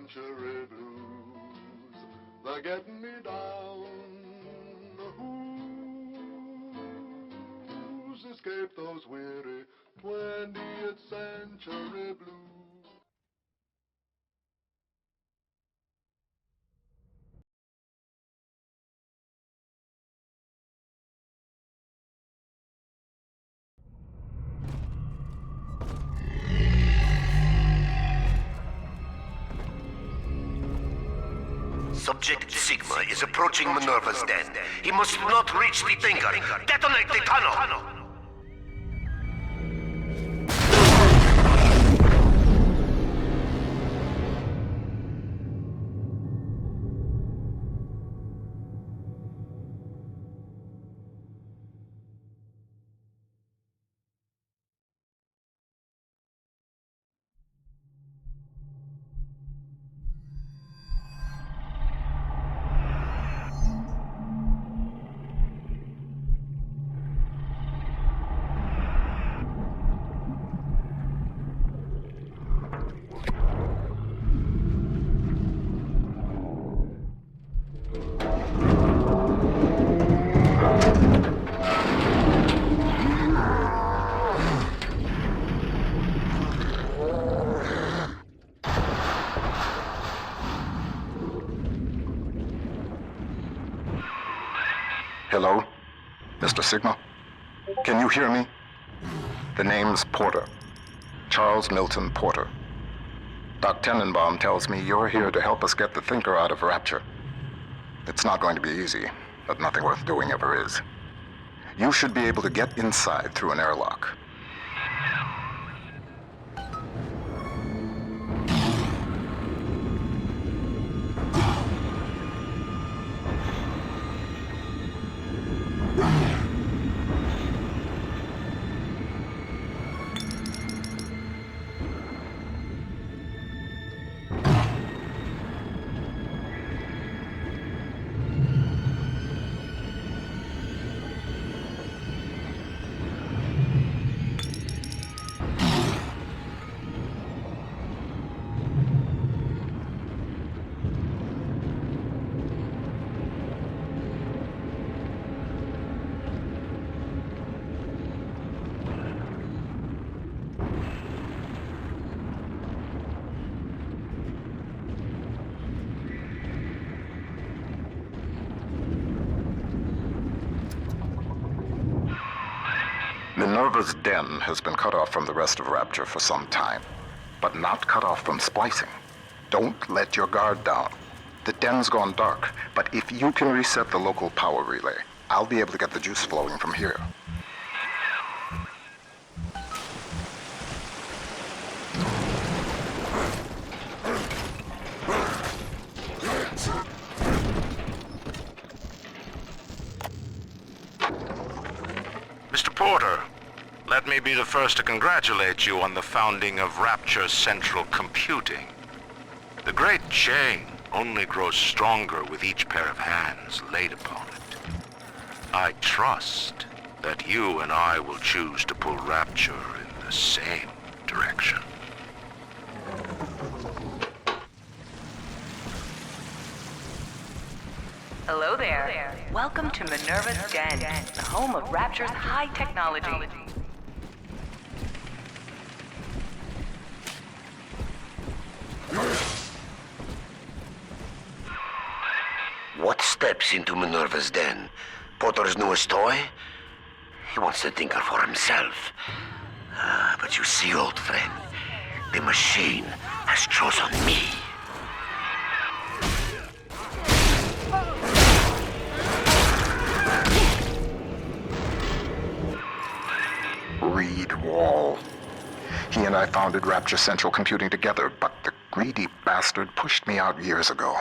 century blues. They're getting me down. Who's escaped those weary 20th century blues? Subject Sigma is approaching Minerva's den. He must not reach the Thinker. Detonate the tunnel! Hello? Mr. Sigma? Can you hear me? The name's Porter. Charles Milton Porter. Doc Tenenbaum tells me you're here to help us get the Thinker out of Rapture. It's not going to be easy, but nothing worth doing ever is. You should be able to get inside through an airlock. Minerva's den has been cut off from the rest of Rapture for some time, but not cut off from splicing. Don't let your guard down. The den's gone dark, but if you can reset the local power relay, I'll be able to get the juice flowing from here. Mr. Porter, let me be the first to congratulate you on the founding of Rapture Central Computing. The great chain only grows stronger with each pair of hands laid upon it. I trust that you and I will choose to pull Rapture in the same direction. Hello there. Welcome to Minerva's Den, the home of Rapture's high technology. What steps into Minerva's den? Porter's newest toy? He wants the Thinker for himself. But you see, old friend, the machine has chosen me. Reed Wall. He and I founded Rapture Central Computing together, but the greedy bastard pushed me out years ago.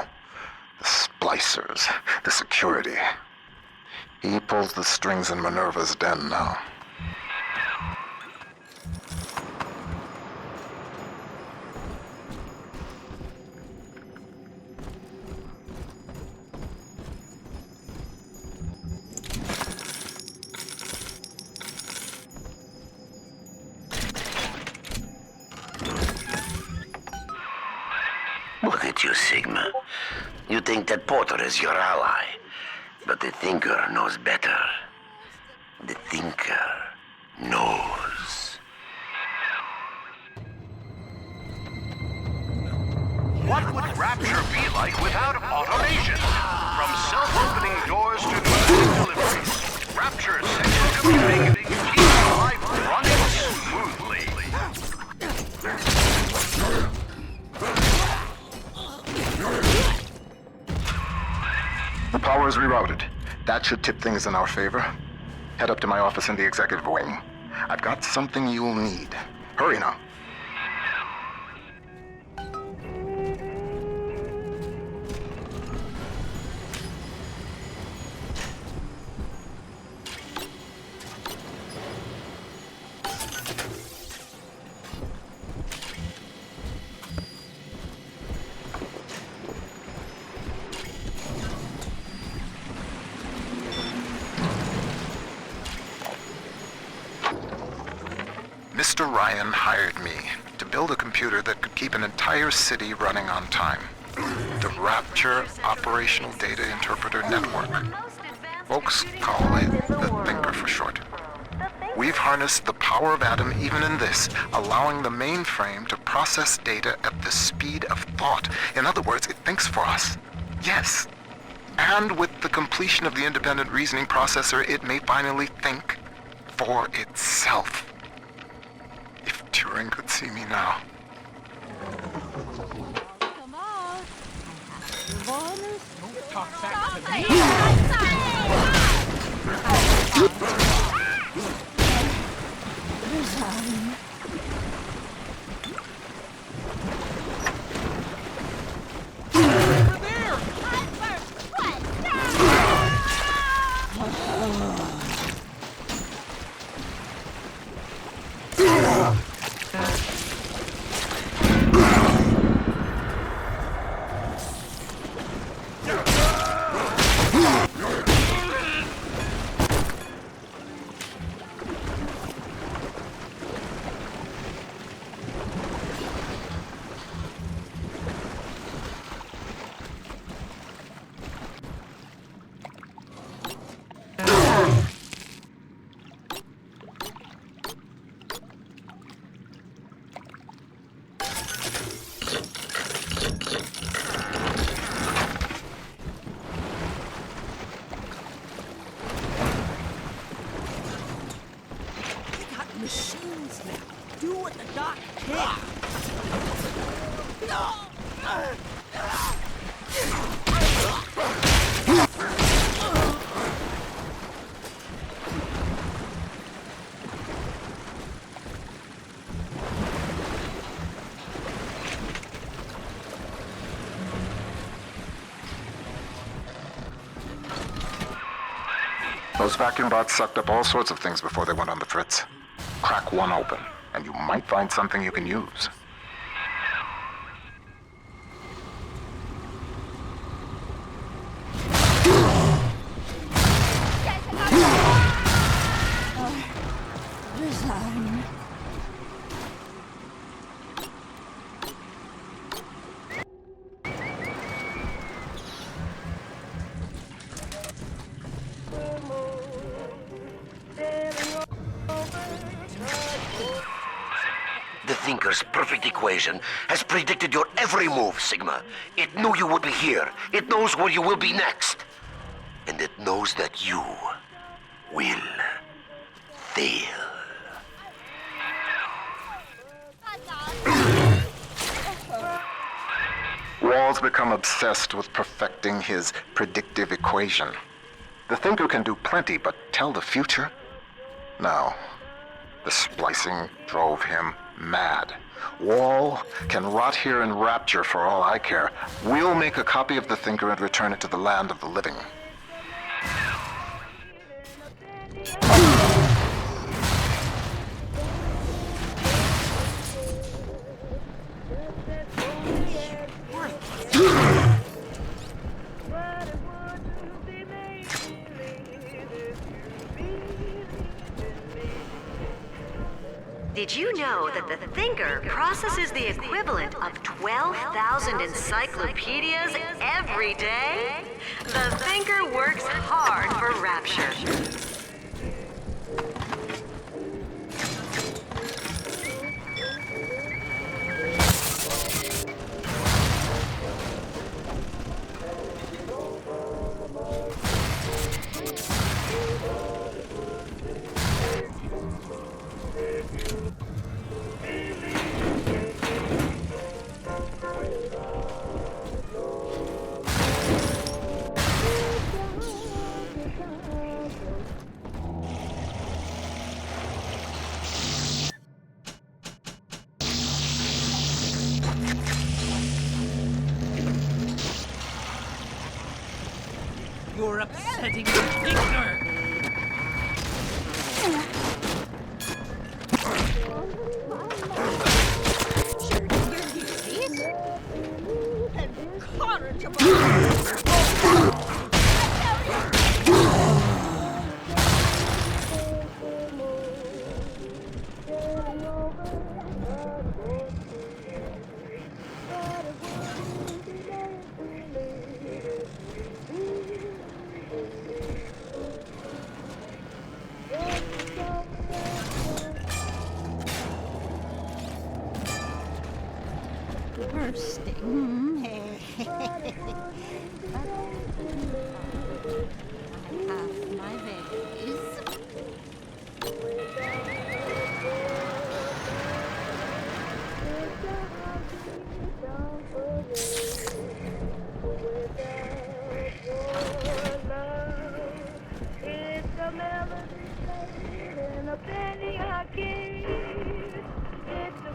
The splicers, the security. He pulls the strings in Minerva's den now. Look at about you, Sigma. You think that Porter is your ally, but the Thinker knows better. The Thinker knows. What would Rapture be like without automation? From self-opening doors to pneumatic deliveries, Rapture's central computing keeps life running smoothly. The power is rerouted. That should tip things in our favor. Head up to my office in the executive wing. I've got something you'll need. Hurry now. Mr. Ryan hired me to build a computer that could keep an entire city running on time. The Rapture Operational Data Interpreter Network. Folks call it the Thinker for short. We've harnessed the power of Atom even in this, allowing the mainframe to process data at the speed of thought. In other words, it thinks for us. Yes. And with the completion of the independent reasoning processor, it may finally think for itself. If Turing could see me now. Come on. Don't talk back to me. Machines now. Do what the doc can. Those vacuum bots sucked up all sorts of things before they went on the fritz. Crack one open, and you might find something you can use. Resign. The Thinker's perfect equation has predicted your every move, Sigma. It knew you would be here. It knows where you will be next. And it knows that you will fail. Wall's become obsessed with perfecting his predictive equation. The Thinker can do plenty, but tell the future? No. The splicing drove him mad. Wall can rot here in Rapture for all I care. We'll make a copy of the Thinker and return it to the land of the living. Did you know that the Thinker processes the equivalent of 12,000 encyclopedias every day. The Thinker works hard for Rapture. You're upsetting the Thinker! Bursting. Half my vase.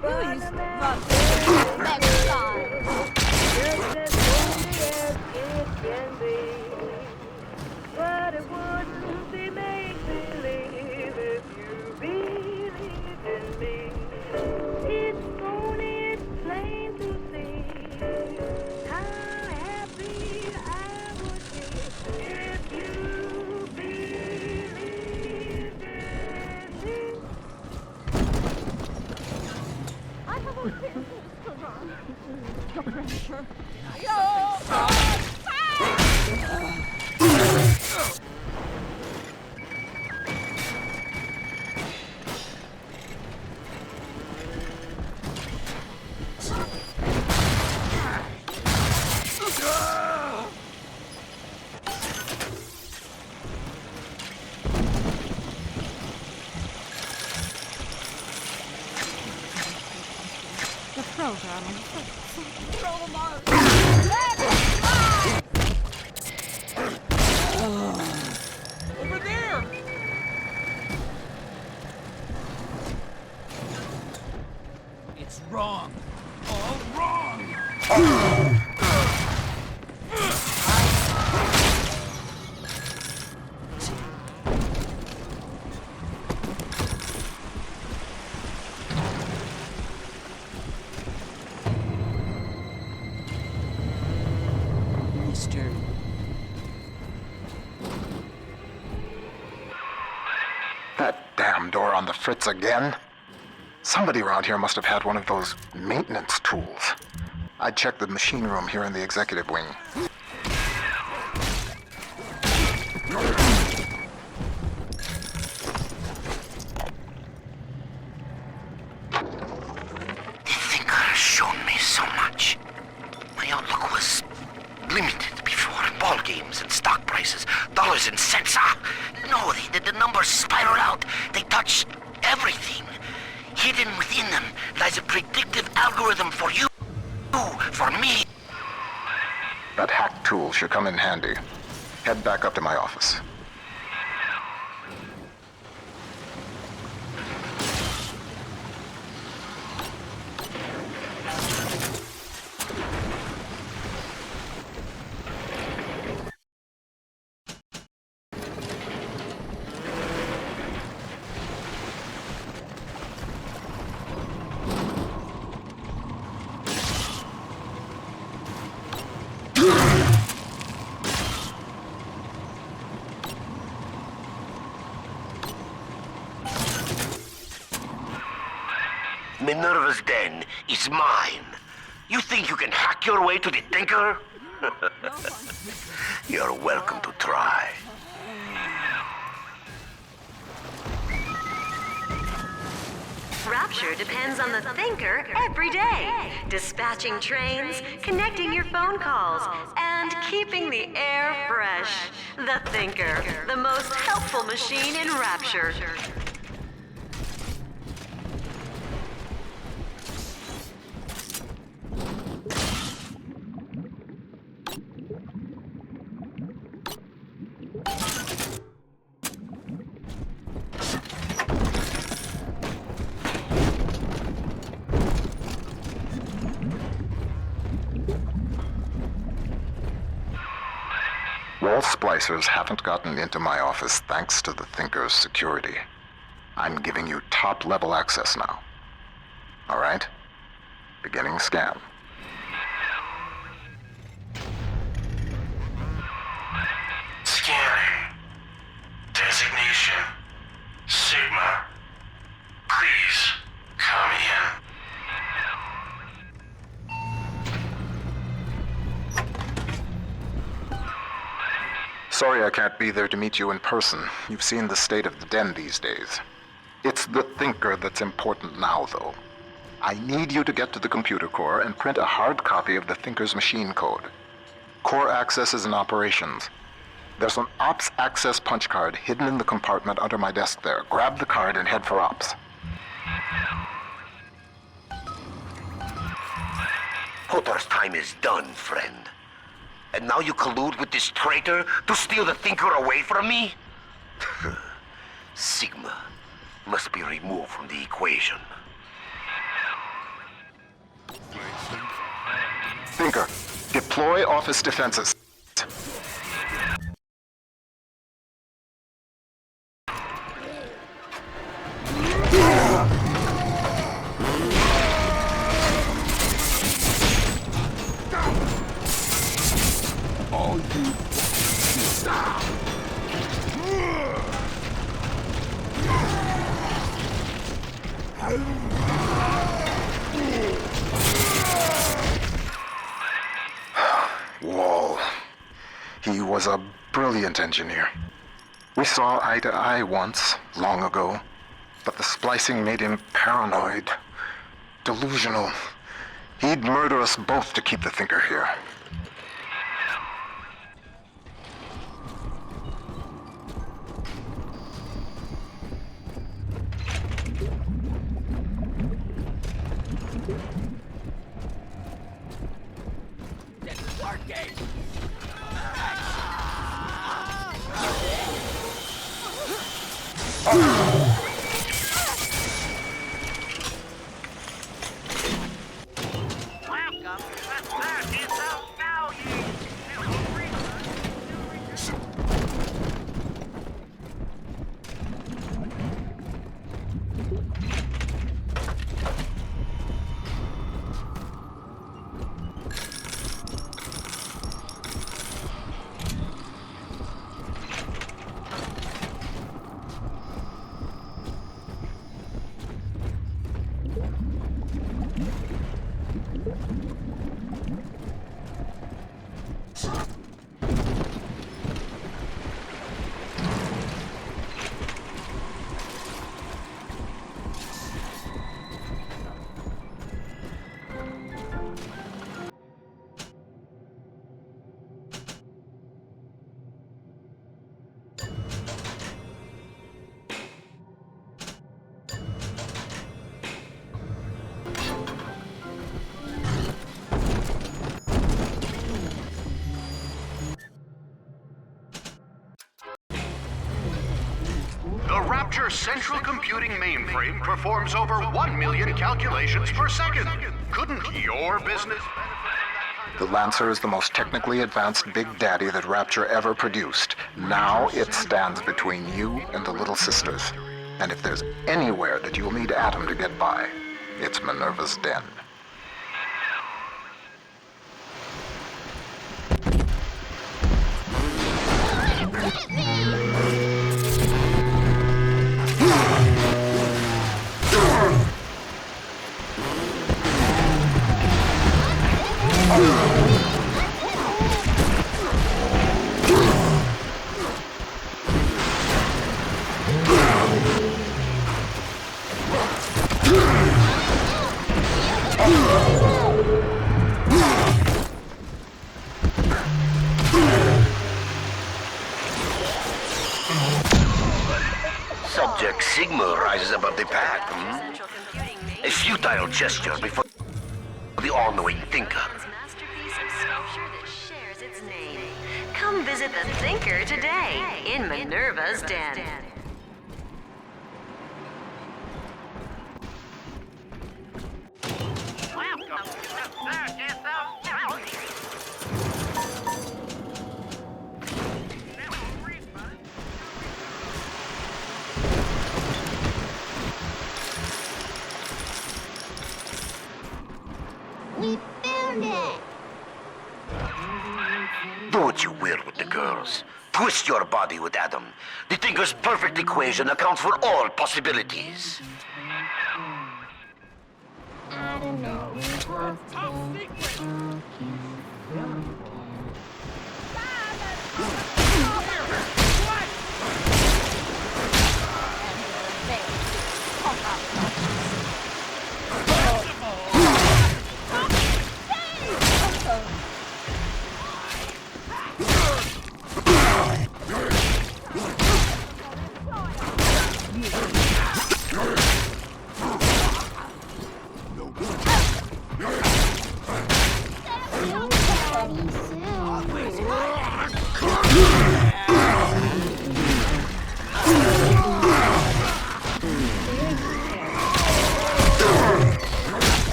Please, Next time. But it wouldn't be make-believe if you believed in me. It's only it's plain to see how happy I would be if you believed in me. I have a business to run. The pressure. The program. Throw them out. over there! It's wrong. All wrong! Mister. That damn door on the fritz again? Somebody around here must have had one of those maintenance tools. I checked the machine room here in the executive wing. The Thinker has shown me so much. My outlook was limited before. Ball games and stock prices, dollars and cents. No, the numbers spiral out. They touch everything. Hidden within them lies a predictive algorithm for you, for me. That hack tool should come in handy. Head back up to my office. Minerva. Minerva's Den is mine. You think you can hack your way to the Thinker? You're welcome to try. Rapture depends on the Thinker every day. Dispatching trains, connecting your phone calls, and keeping the air fresh. The Thinker, the most helpful machine in Rapture. Wall splicers haven't gotten into my office thanks to the Thinker's security. I'm giving you top-level access now. All right? Beginning scan. Scanning. Designation. Sigma. Please, come in. Sorry I can't be there to meet you in person. You've seen the state of the Den these days. It's the Thinker that's important now, though. I need you to get to the computer core and print a hard copy of the Thinker's machine code. Core access is in operations. There's an Ops access punch card hidden in the compartment under my desk there. Grab the card and head for Ops. Potter's time is done, friend. And now you collude with this traitor to steal the Thinker away from me? Sigma must be removed from the equation. Thinker, deploy office defenses. Wall. He was a brilliant engineer. We saw eye to eye once, long ago, but the splicing made him paranoid, delusional. He'd murder us both to keep the Thinker here. The Rapture Central Computing mainframe performs over 1 million calculations per second. Couldn't your business? The Lancer is the most technically advanced Big Daddy that Rapture ever produced. Now it stands between you and the Little Sisters. And if there's anywhere that you'll need Atom to get by, it's Minerva's Den. Subject Sigma rises above the pack. A futile gesture before the all-knowing thinker. Masterpiece of sculpture that shares its name. Come visit the Thinker today in Minerva's Den. We found it! Do what you will with the girls. Twist your body with Adam. The Thinker's perfect equation accounts for all possibilities. I don't know.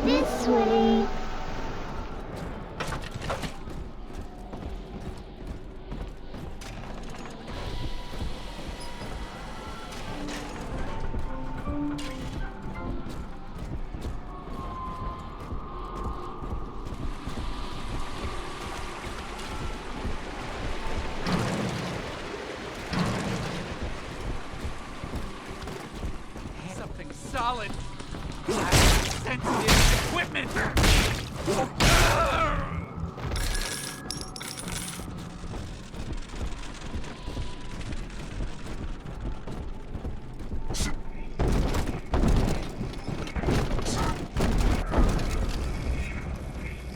This way. Something solid. Sensitive equipment.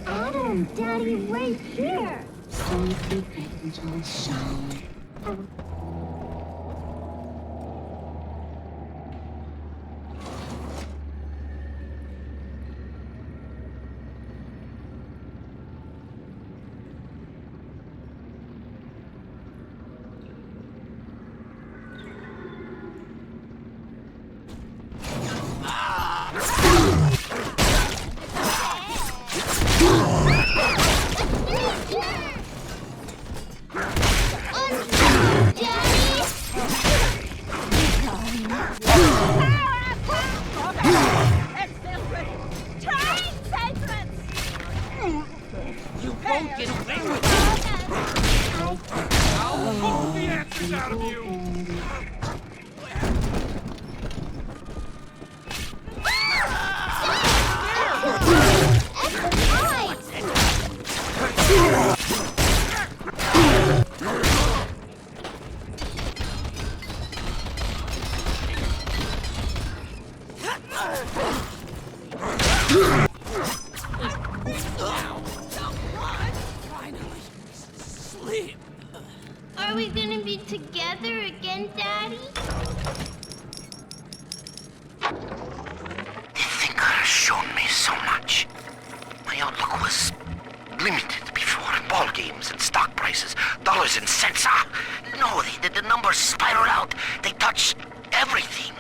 Adam, Daddy, right here. Some secret until it's shown. You won't get away with it. I'll pull the answers out of you. sleep. Are we gonna be together again, Daddy? The Thinker has shown me so much. My outlook was limited before. Ball games and stock prices, dollars and cents. No, the numbers spiral out. They touch everything.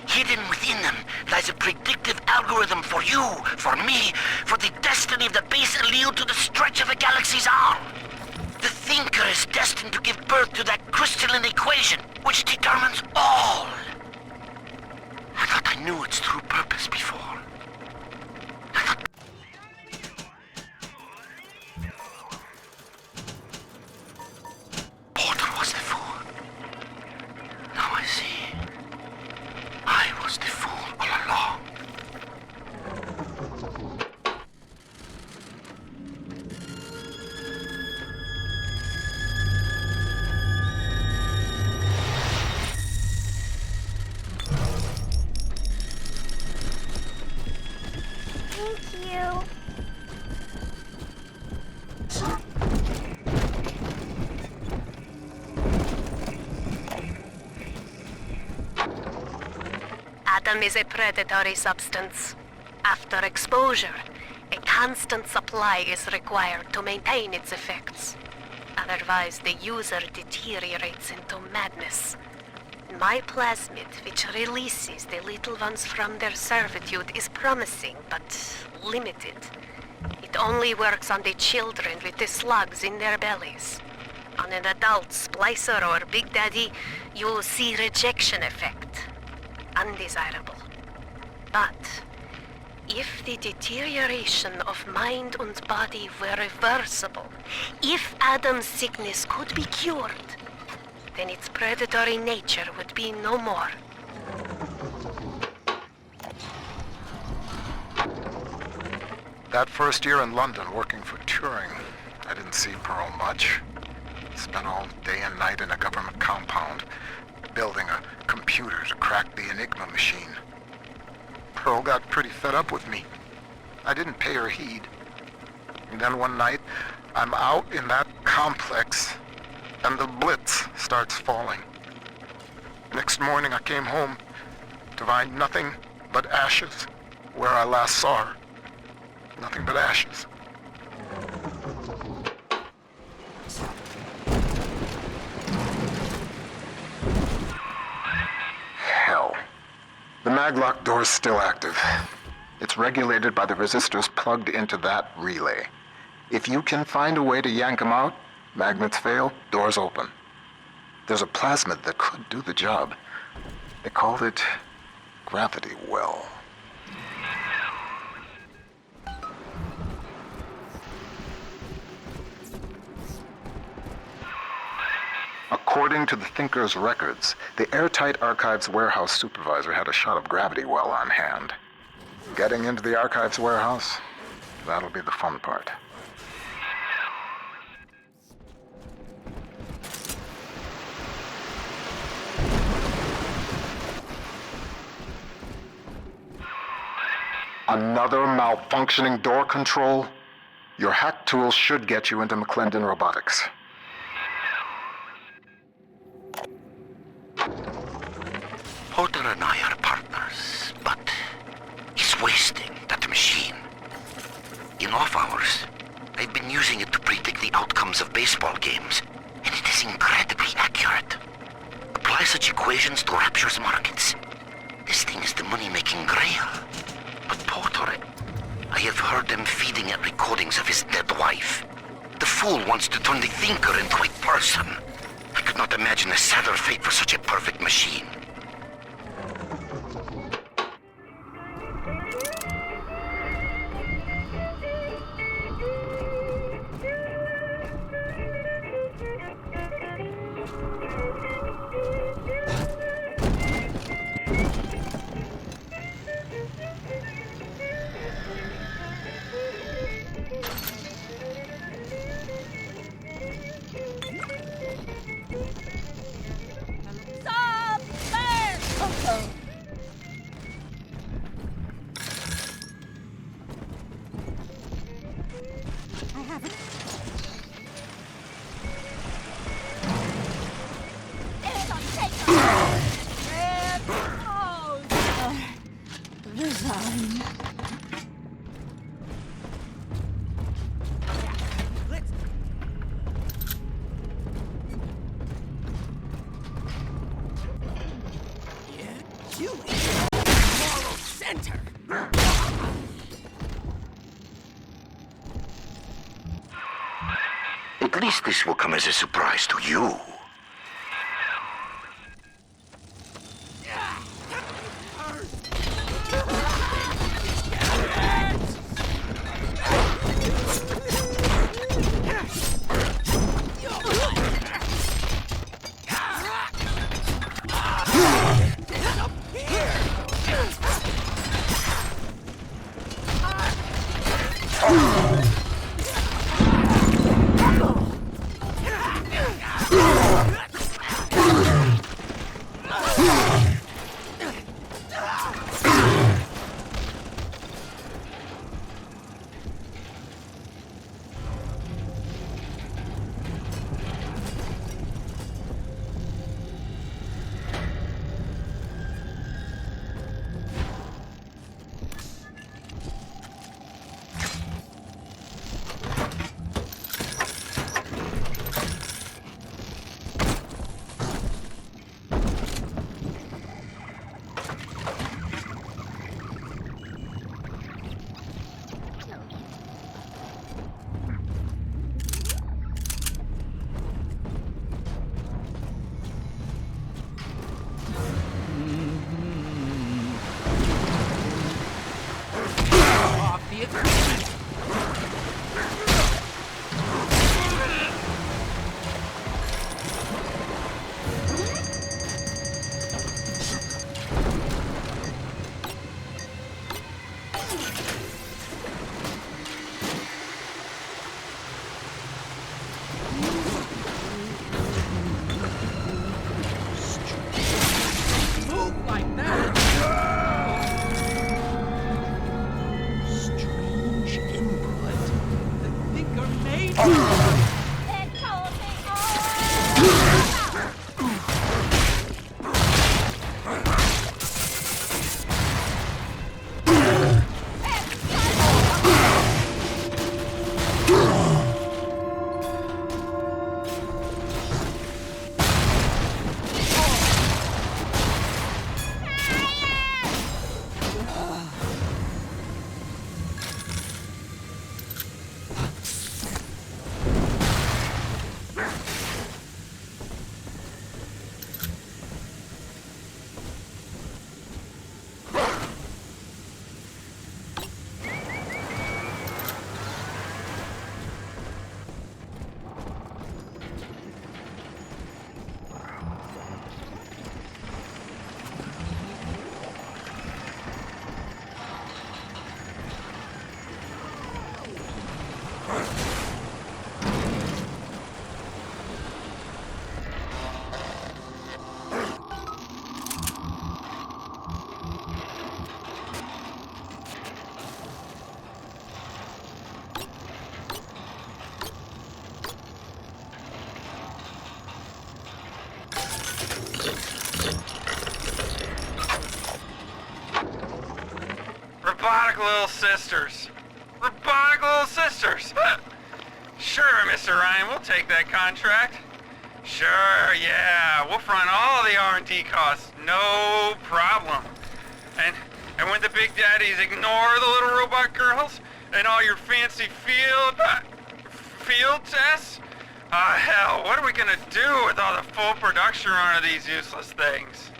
Hidden within them lies a predictive algorithm for you, for me, for the destiny of the base allele to the stretch of a galaxy's arm. The Thinker is destined to give birth to that crystalline equation, which determines all. I thought I knew its true purpose before. Porter was the fool. Now I see. I was the fool all along. Thank you. Adam is a predatory substance. After exposure, a constant supply is required to maintain its effects. Otherwise, the user deteriorates into madness. My plasmid, which releases the little ones from their servitude, is promising, but limited. It only works on the children with the slugs in their bellies. On an adult splicer or Big Daddy, you'll see rejection effect. Undesirable. But if the deterioration of mind and body were reversible, if Adam's sickness could be cured, then its predatory nature would be no more. That first year in London working for Turing, I didn't see Pearl much. Spent all day and night in a government compound, building a computer to crack the Enigma machine. Pearl got pretty fed up with me. I didn't pay her heed. And then one night, I'm out in that complex, and the Blitz starts falling. Next morning, I came home to find nothing but ashes where I last saw her. Nothing but ashes. Hell. The maglock door's still active. It's regulated by the resistors plugged into that relay. If you can find a way to yank them out, magnets fail, doors open. There's a plasmid that could do the job. They called it Gravity Well. According to the Thinker's records, the Airtight Archives warehouse supervisor had a shot of Gravity Well on hand. Getting into the archives warehouse, that'll be the fun part. Another malfunctioning door control? Your hack tools should get you into McClendon Robotics. Porter and I are partners, but he's wasting that machine. In off hours, I've been using it to predict the outcomes of baseball games, and it is incredibly accurate. Apply such equations to Rapture's markets. This thing is the money-making grail. But Porter, I have heard them feeding at recordings of his dead wife. The fool wants to turn the Thinker into a person. I could not imagine a sadder fate for such a perfect machine. Stop! fueling moral center. At least this will come as a surprise to you. Robotic little sisters. Robotic little sisters. Sure, Mr. Ryan, we'll take that contract. Sure, yeah, we'll front all the R&D costs, no problem. And when the big daddies ignore the little robot girls and all your fancy field tests, hell, what are we gonna do with all the full production run of these useless things?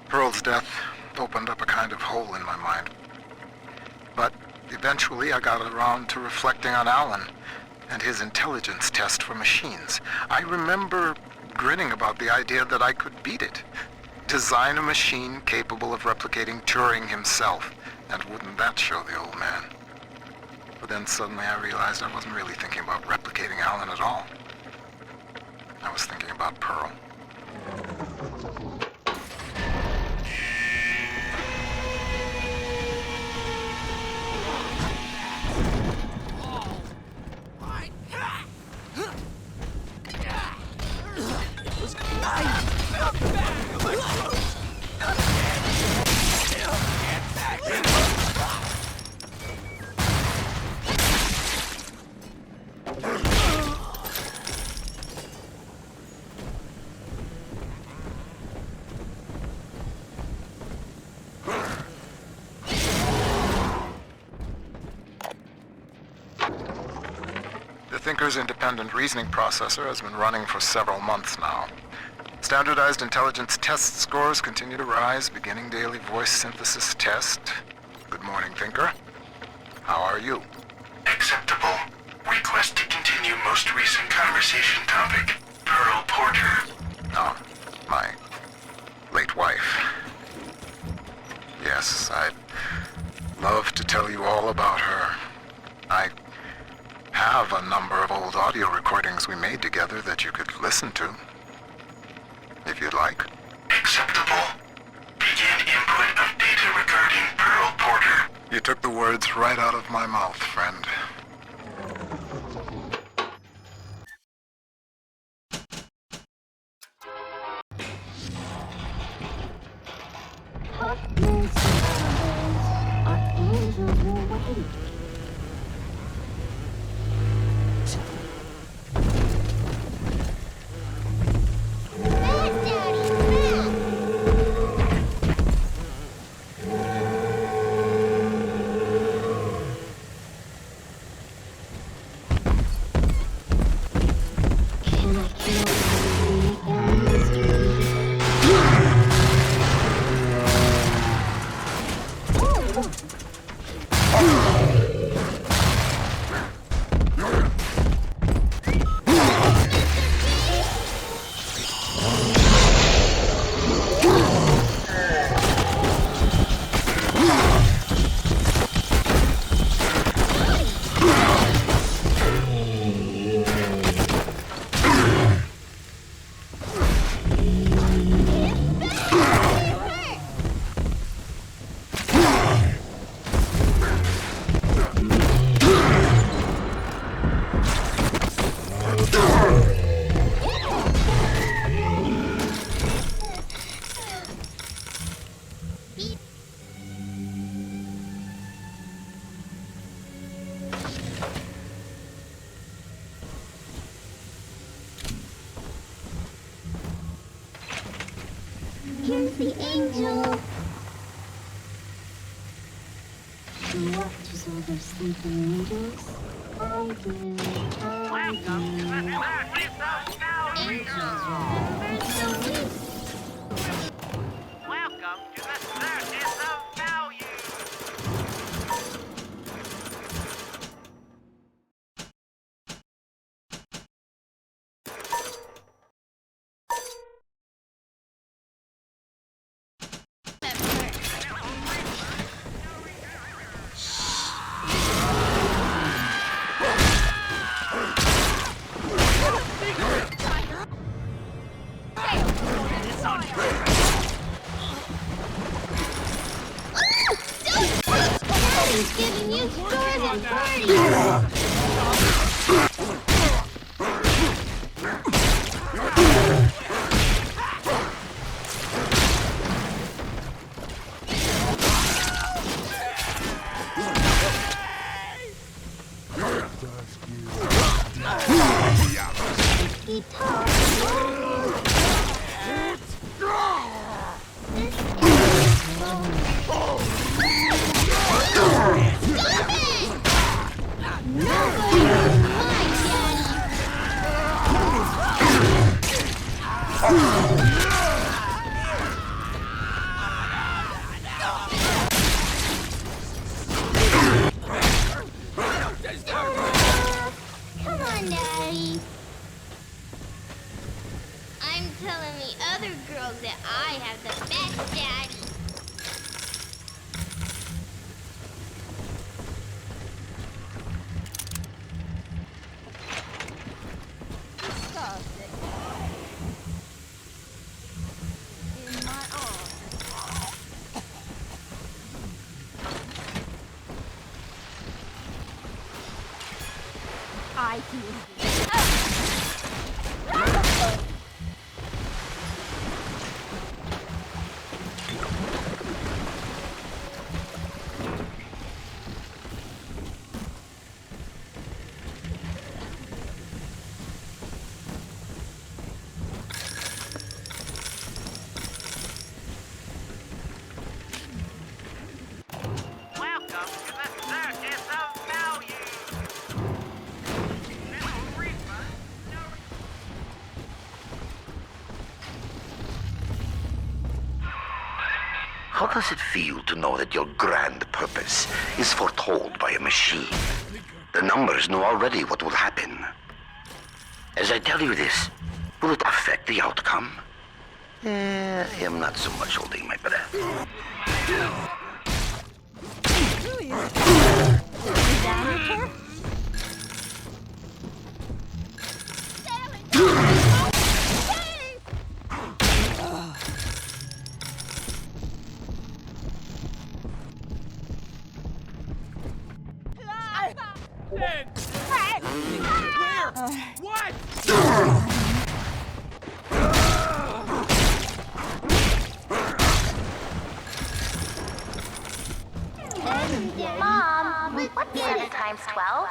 Pearl's death opened up a kind of hole in my mind. But eventually I got around to reflecting on Alan and his intelligence test for machines. I remember grinning about the idea that I could beat it. Design a machine capable of replicating Turing himself. And wouldn't that show the old man? But then suddenly I realized I wasn't really thinking about replicating Alan at all. I was thinking about Pearl. The Thinker's independent reasoning processor has been running for several months now. Standardized intelligence test scores continue to rise, beginning daily voice synthesis test. Good morning, Thinker. How are you? Acceptable. Request to continue most recent conversation topic. Pearl Porter. Oh, my late wife. Yes, I'd love to tell you all about her. I have a number of old audio recordings we made together that you could listen to, if you'd like. Acceptable. Begin input of data regarding Pearl Porter. You took the words right out of my mouth, friend. Our angels were waiting. Here's the angel. Who watches over sleeping angels? I do. Welcome to the Circus of Value. Angels remember the least. Welcome to the Circus of Value. Daddy's giving you scores and parties. I do. Welcome to the circus of value. No refund, no. How does it feel to know that your grand purpose is foretold by a machine? The numbers know already what will happen. As I tell you this, will it affect the outcome? I am not so much holding my breath. What? Mom, what's 7 times 12?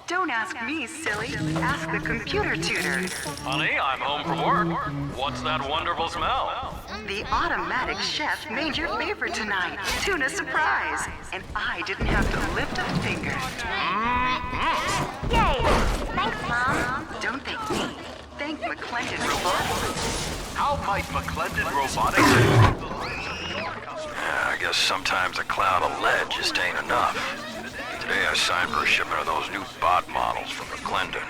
Don't ask me, silly. Ask the computer tutor. Honey, I'm home from work. What's that wonderful smell? The automatic chef made your favorite tonight, tuna surprise, and I didn't have to lift a finger. Yay! Thanks, Mom. Don't thank me. Thank McClendon Robotics. How might McClendon Robotics... I guess sometimes a cloud of lead just ain't enough. Today I signed for a shipment of those new bot models from McClendon.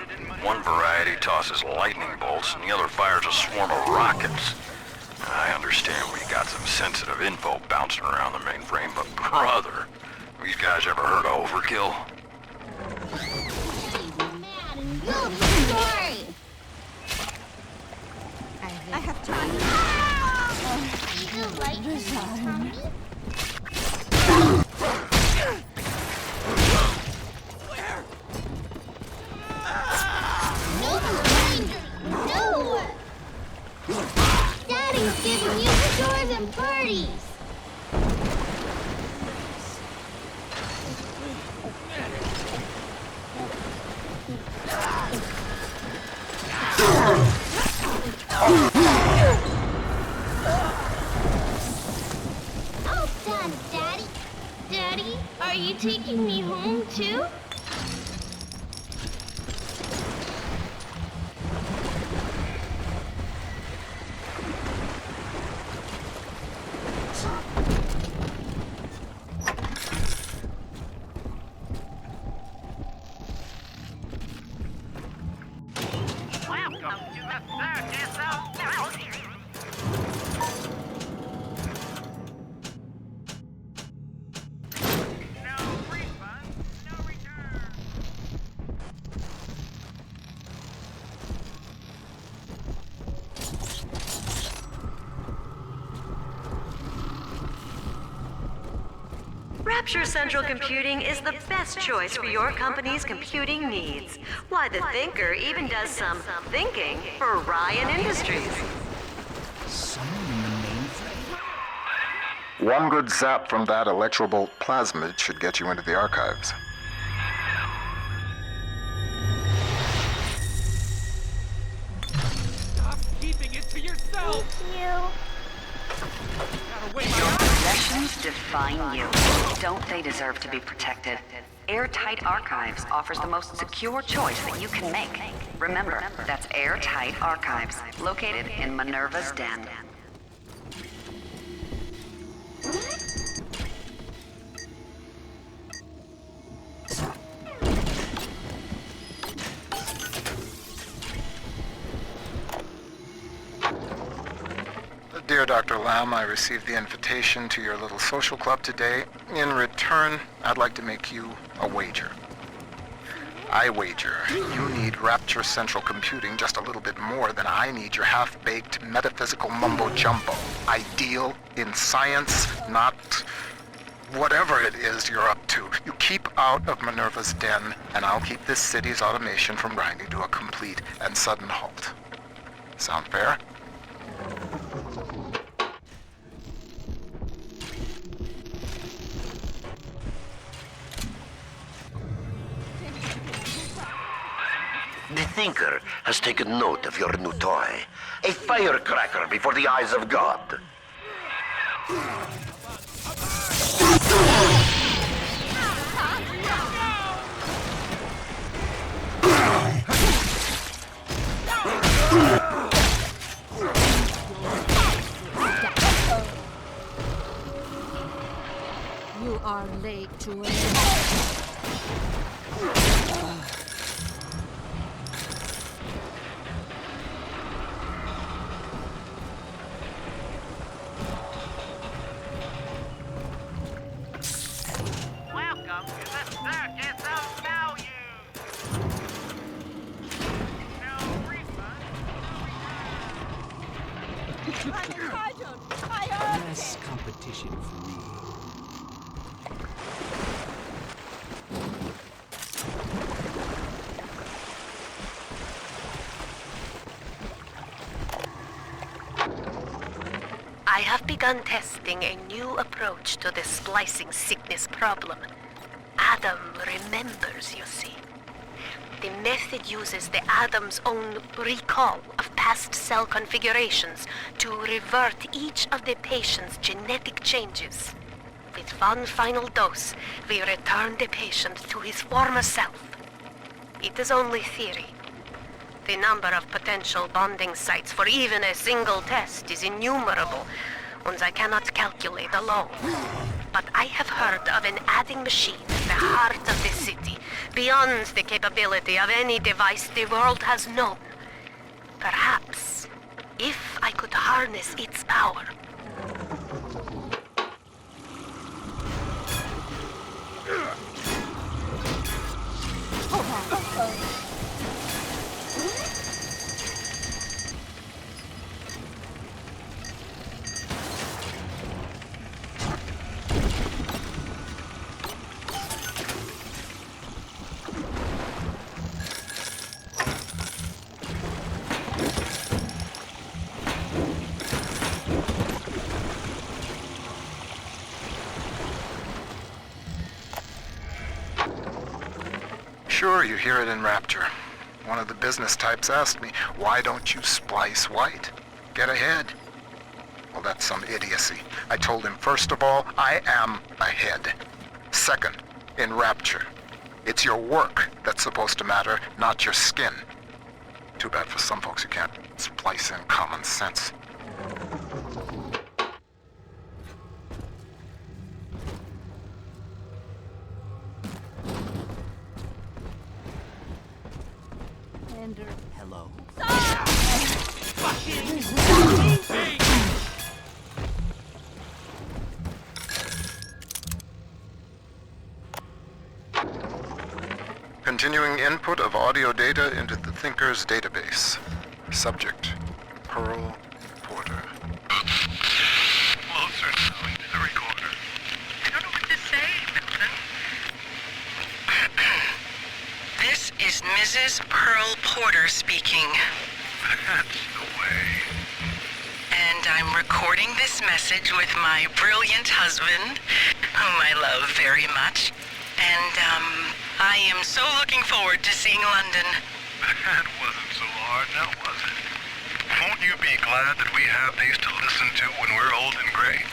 One variety tosses lightning bolts and the other fires a swarm of rockets. I understand we got some sensitive info bouncing around the mainframe, but brother, these guys ever heard of overkill? I have time. You like this, Tommy? No! Daddy's giving you tours and parties. All done, Daddy. Daddy, are you taking me home too? Welcome to the circus of value. No refund, no return. Rapture Central Computing is the best choice for your company's computing needs. Why, the Thinker even does some thinking for Ryan Industries. One good zap from that electrobolt plasmid should get you into the archives. Stop keeping it to yourself. Your possessions define you. Don't they deserve to be protected? Airtight Archives offers the most secure choice that you can make. Remember, that's Airtight Archives, located in Minerva's Den. Dear Dr. Lamb, I received the invitation to your little social club today. In return, I'd like to make you a wager. I wager you need Rapture Central Computing just a little bit more than I need your half-baked metaphysical mumbo-jumbo. Ideal in science, not whatever it is you're up to. You keep out of Minerva's den, and I'll keep this city's automation from grinding to a complete and sudden halt. Sound fair? The Thinker has taken note of your new toy. A firecracker before the eyes of God. You are late to it. Welcome to the Circus of Value. No refund. Less competition for me. I have begun testing a new approach to the splicing sickness problem. Adam remembers, you see. The method uses the Adam's own recall of past cell configurations to revert each of the patient's genetic changes. With one final dose, we return the patient to his former self. It is only theory. The number of potential bonding sites for even a single test is innumerable, ones I cannot calculate alone. But I have heard of an adding machine at the heart of the city, beyond the capability of any device the world has known. Perhaps, if I could harness its power. Sure, you hear it in Rapture. One of the business types asked me, why don't you splice white? Get ahead. Well, that's some idiocy. I told him, first of all, I am ahead. Second, in Rapture, it's your work that's supposed to matter, not your skin. Too bad for some folks who can't splice in common sense. Hello. Continuing input of audio data into the Thinker's database. Subject, Pearl Porter. Closer now into the recorder. I don't know what to say, Milton. This is Mrs. Pearl Porter speaking. That's the way. And I'm recording this message with my brilliant husband, whom I love very much. And, I am so looking forward to seeing London. That wasn't so hard, now was it? Won't you be glad that we have these to listen to when we're old and gray?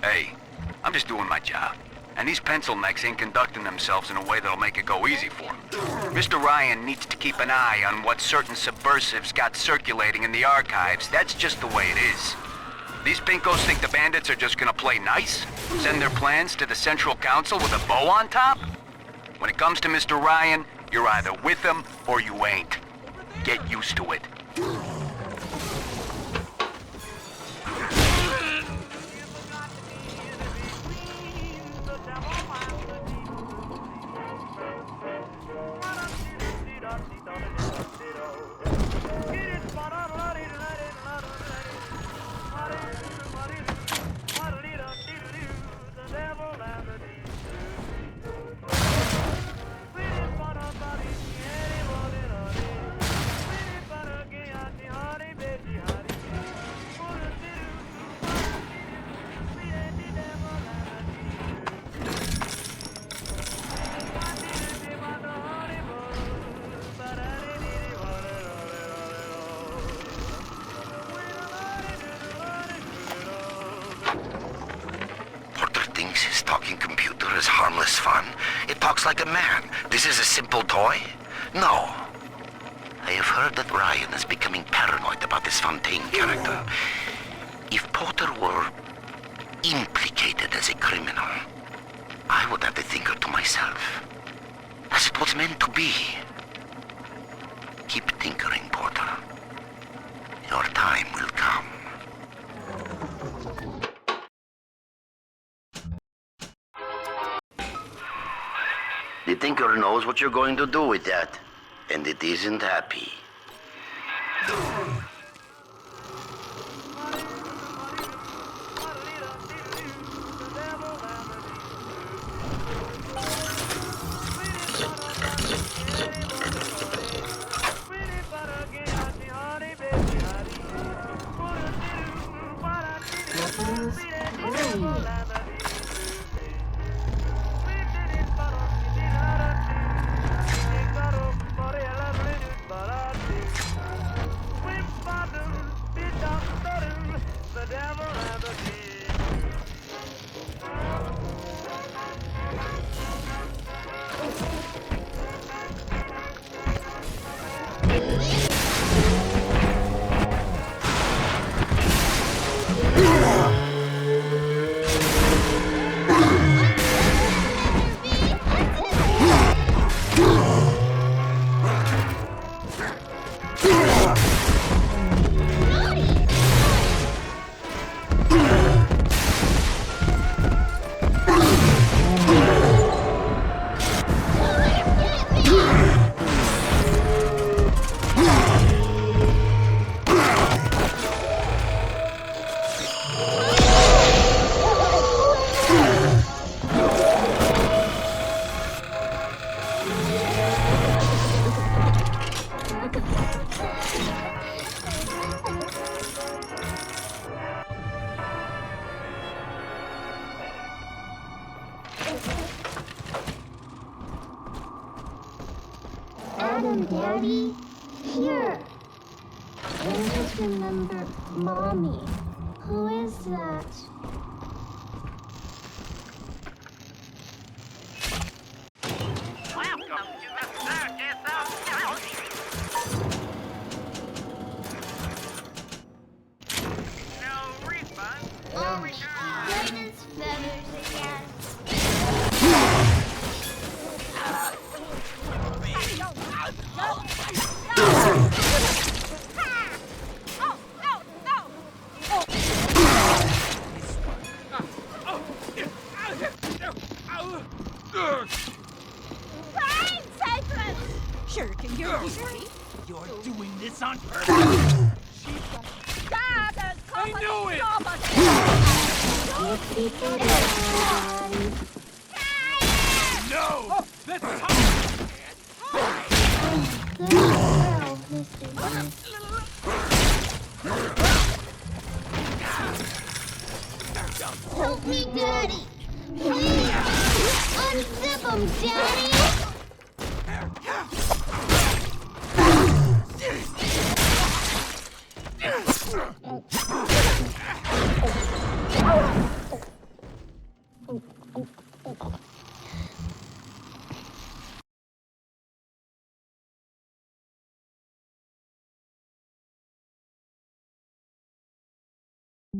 Hey, I'm just doing my job. And these pencil necks ain't conducting themselves in a way that'll make it go easy for them. Mr. Ryan needs to keep an eye on what certain subversives got circulating in the archives. That's just the way it is. These pinkos think the bandits are just gonna play nice? Send their plans to the Central Council with a bow on top? When it comes to Mr. Ryan, you're either with him or you ain't. Get used to it. Computer is harmless fun. It talks like a man. This is a simple toy? No. I have heard that Ryan is becoming paranoid about this Fontaine character. If Porter were implicated as a criminal, I would have the Thinker to myself. As it was meant to be. Keep tinkering, Porter. Your time will come. The Thinker knows what you're going to do with that, and it isn't happy. Adam, Daddy, here. I just remember Mommy. Who is that? Welcome to the circus of Galaxy. No refund or return. Goodness feathers again. Shuriken, you're busy. You're doing this on purpose. I knew it! No! That's Help me, Daddy! Please! Unzip him, Daddy!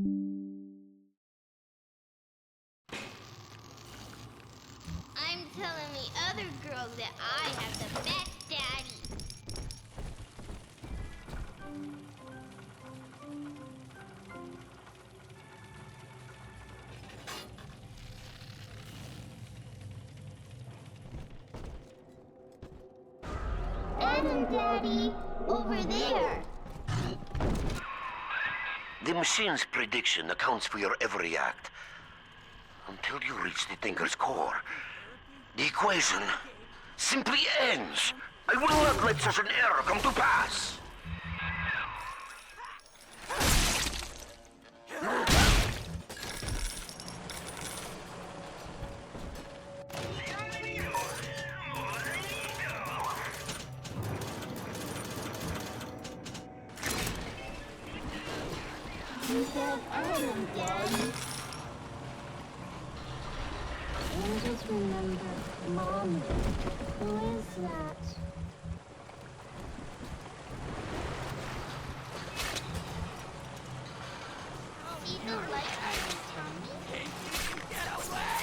I'm telling the other girls that I have the best daddy. Adam, Daddy, over there. The machine's prediction accounts for your every act. Until you reach the Thinker's core, the equation simply ends. I will not let such an error come to pass. You said Adam, Daddy. And just remember, Mommy. Who is that? See the light on his tummy? Get away!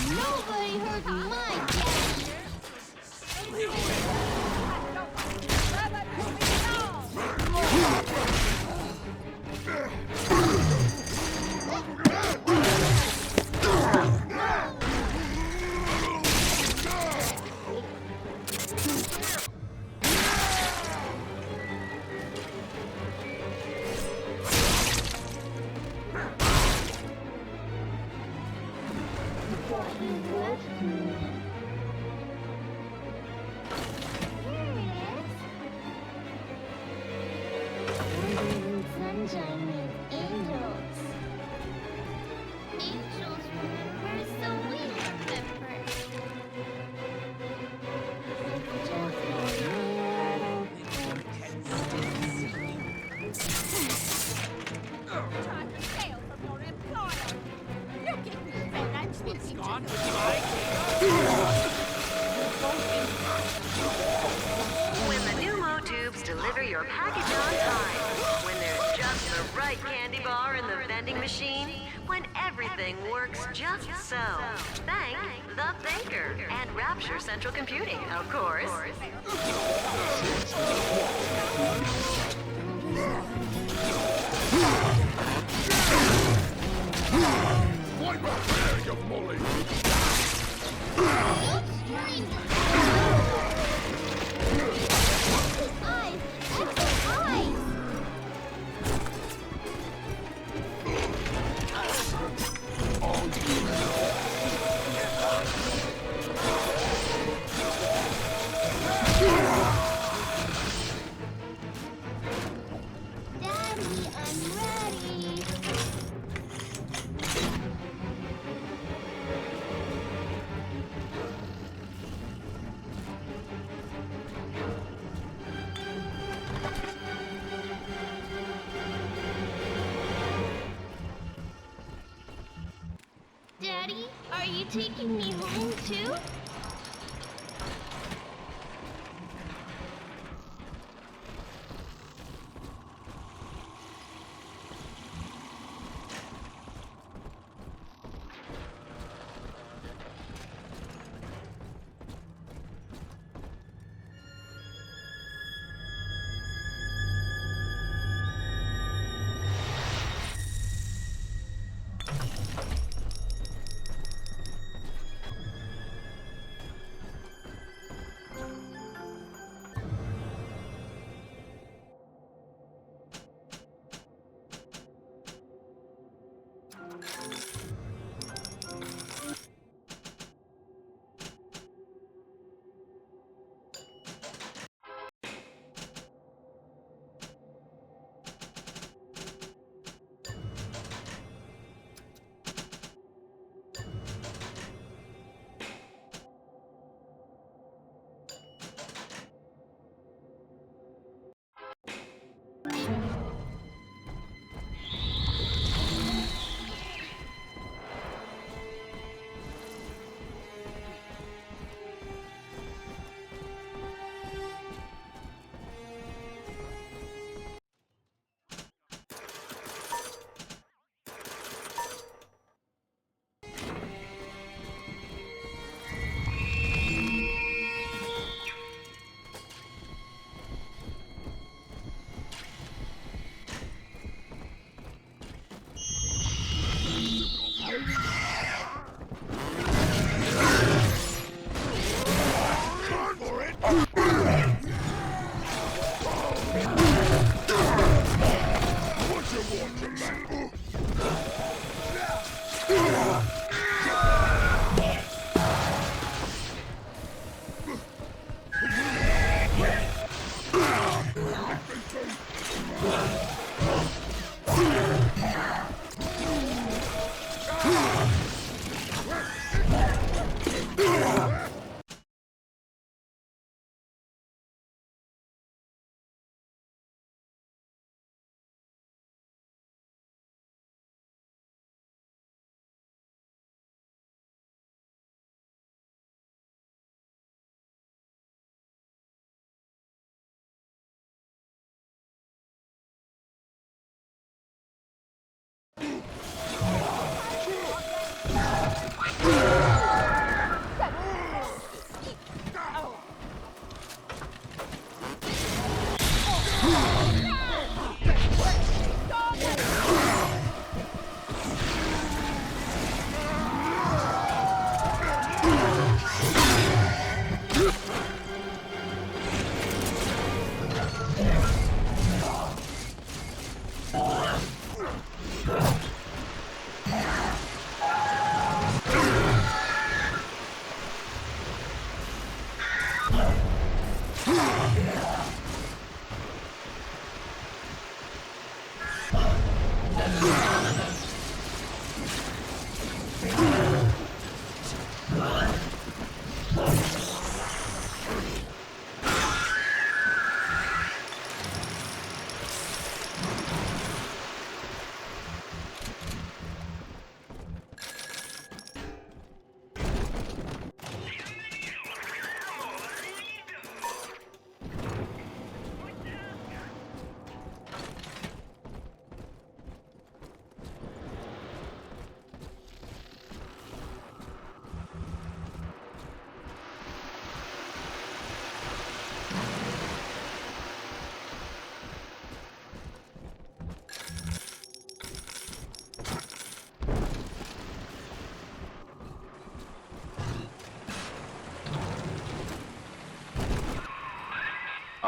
Nobody hurt my daddy! Sunshine means angels. Angels remember, so we remember. It's just Trying to steal from your employer. Look at me, friend. I'm speaking to When the Pneumo tubes deliver your package on time, when there's just the right candy bar in the vending machine, when everything works just so. Thank the Thinker and Rapture Central Computing, of course. Why not there, you bully? eyes! Extra eyes! Daddy, I'm ready. Daddy, are you taking me home too?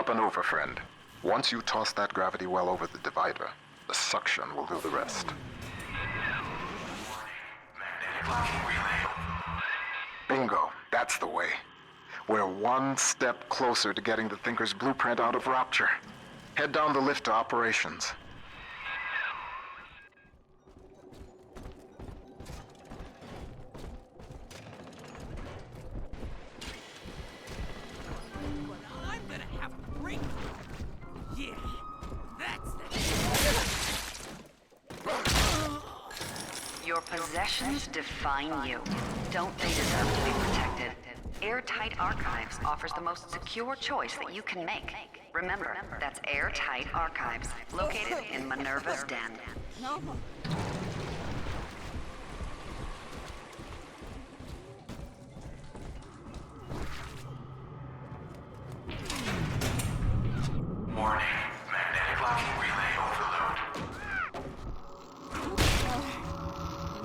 Up and over, friend. Once you toss that gravity well over the divider, the suction will do the rest. Bingo. That's the way. We're one step closer to getting the Thinker's blueprint out of Rapture. Head down the lift to operations. I'm gonna have a break. Yeah, that's Your possessions define you. Don't they deserve to be protected? Airtight Archives offers the most secure choice that you can make. Remember, that's Airtight Archives, located in Minerva's Den. no more. Warning, magnetic locking relay overload.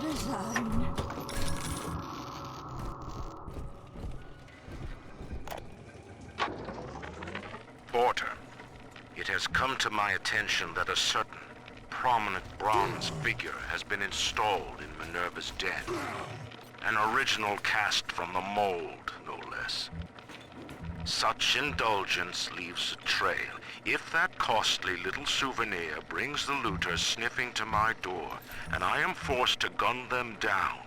Resign. Porter, it has come to my attention that a certain prominent bronze figure has been installed in Minerva's den. An original cast from the mold, no less. Such indulgence leaves a trail. If that costly little souvenir brings the looters sniffing to my door, and I am forced to gun them down,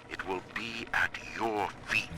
it will be at your feet.